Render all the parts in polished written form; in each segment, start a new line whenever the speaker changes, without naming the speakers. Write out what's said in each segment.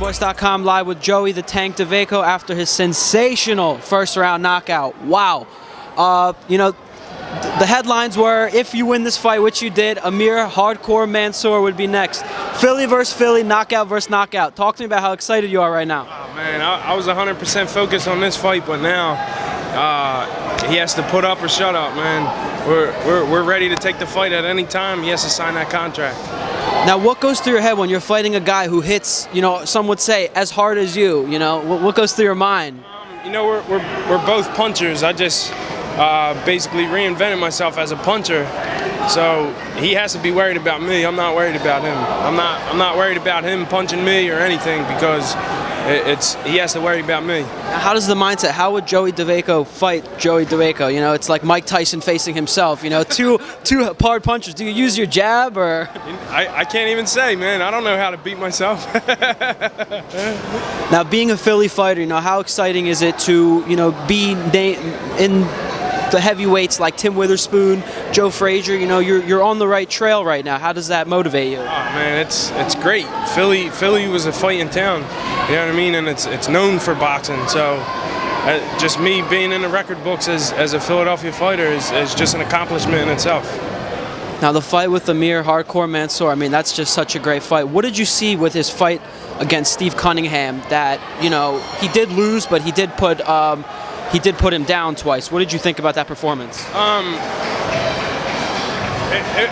ThaBoxingvoice.com live with Joey the Tank Dawejko after his sensational first-round knockout. Wow. The headlines were, if you win this fight, which you did, Amir Hardcore Mansour would be next. Philly versus Philly, knockout versus knockout. Talk to me about how excited you are right now.
Oh, man, I was 100% focused on this fight, but now he has to put up or shut up, man. We're ready to take the fight at any time. He has to sign that contract.
Now, what goes through your head when you're fighting a guy who hits, some would say, as hard as you? What goes through your mind?
We're both punchers. I just basically reinvented myself as a puncher. So he has to be worried about me. I'm not worried about him. I'm not worried about him punching me or anything, because he has to worry about me.
How does the mindset? How would Joey Dawejko fight Joey Dawejko? It's like Mike Tyson facing himself. Two hard punchers. Do you use your jab or?
I can't even say, man. I don't know how to beat myself.
Now, being a Philly fighter, how exciting is it to be in the heavyweights like Tim Witherspoon, Joe Frazier? You're on the right trail right now. How does that motivate you?
Oh man, it's great. Philly was a fighting town. You know what I mean? And it's known for boxing. So just me being in the record books as a Philadelphia fighter is just an accomplishment in itself.
Now, the fight with Amir Hardcore Mansour, that's just such a great fight. What did you see with his fight against Steve Cunningham that, he did lose, but he did put him down twice? What did you think about that performance?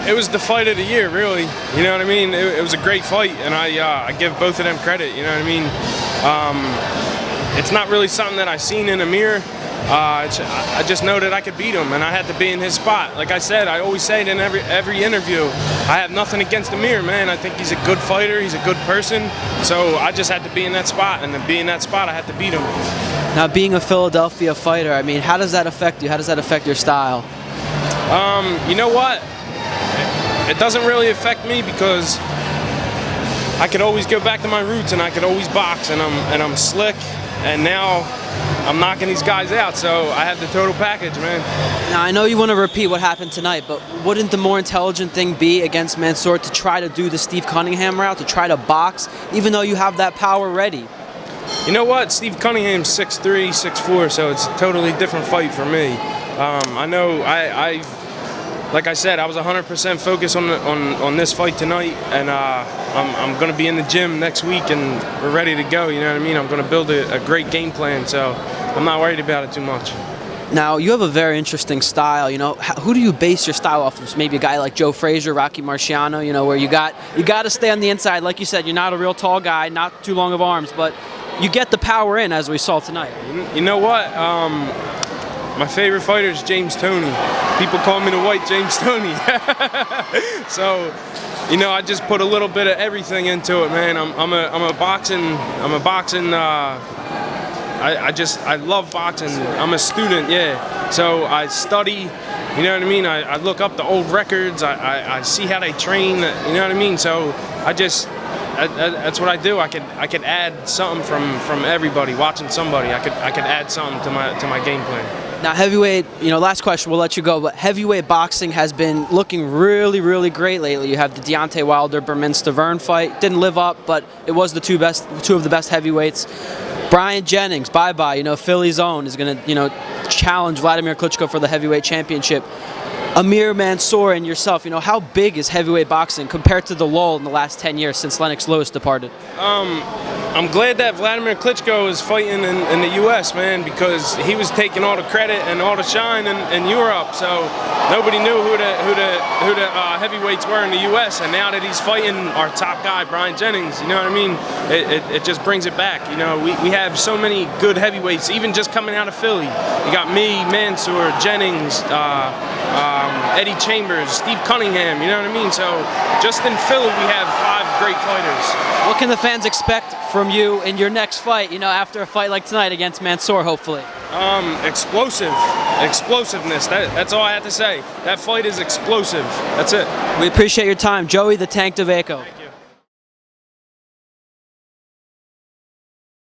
It was the fight of the year, really. You know what I mean? It was a great fight, and I give both of them credit. You know what I mean? It's not really something that I've seen in Amir. I just know that I could beat him, and I had to be in his spot. Like I said, I always say it in every interview, I have nothing against Amir, man. I think he's a good fighter, he's a good person, so I just had to be in that spot, and to be in that spot, I had to beat him.
Now, being a Philadelphia fighter, how does that affect you? How does that affect your style?
You know what? It doesn't really affect me, because I could always go back to my roots, and I could always box, and I'm slick, and now I'm knocking these guys out, so I have the total package, man.
Now, I know you want to repeat what happened tonight, but wouldn't the more intelligent thing be against Mansour to try to do the Steve Cunningham route, to try to box, even though you have that power ready?
You know what? Steve Cunningham's 6'3", 6'4", so it's a totally different fight for me. I know like I said, I was 100% focused on this fight tonight, and I'm going to be in the gym next week, and we're ready to go. You know what I mean? I'm going to build a great game plan, so I'm not worried about it too much.
Now, you have a very interesting style. Who do you base your style off of? Maybe a guy like Joe Frazier, Rocky Marciano. Where you got to stay on the inside. Like you said, you're not a real tall guy, not too long of arms, but you get the power in, as we saw tonight.
You know what? My favorite fighter is James Toney. People call me the White James Toney. So, I just put a little bit of everything into it, man. I'm a boxing. I love boxing. I'm a student, yeah. So I study. You know what I mean? I look up the old records. I see how they train. You know what I mean? So that's what I do. I could add something from everybody. Watching somebody, I could add something to my game plan.
Now, heavyweight, last question, we'll let you go, but heavyweight boxing has been looking really, really great lately. You have the Deontay Wilder-Bermane-Stiverne fight. Didn't live up, but it was the two of the best heavyweights. Brian Jennings, bye-bye, Philly's own, is going to, challenge Vladimir Klitschko for the heavyweight championship. Amir Mansour and yourself, how big is heavyweight boxing compared to the lull in the last 10 years since Lennox Lewis departed?
I'm glad that Vladimir Klitschko is fighting in the U.S., man, because he was taking all the credit and all the shine in Europe. So nobody knew who the heavyweights were in the U.S. And now that he's fighting our top guy, Brian Jennings, you know what I mean? It just brings it back. We have so many good heavyweights, even just coming out of Philly. You got me, Mansour, Jennings, Eddie Chambers, Steve Cunningham, you know what I mean? So just in Philly, we have 5 great fighters.
What can the fans expect from you in your next fight, after a fight like tonight against Mansour, hopefully?
Explosiveness. That's all I have to say. That fight is explosive. That's it.
We appreciate your time. Joey the Tank Dawejko.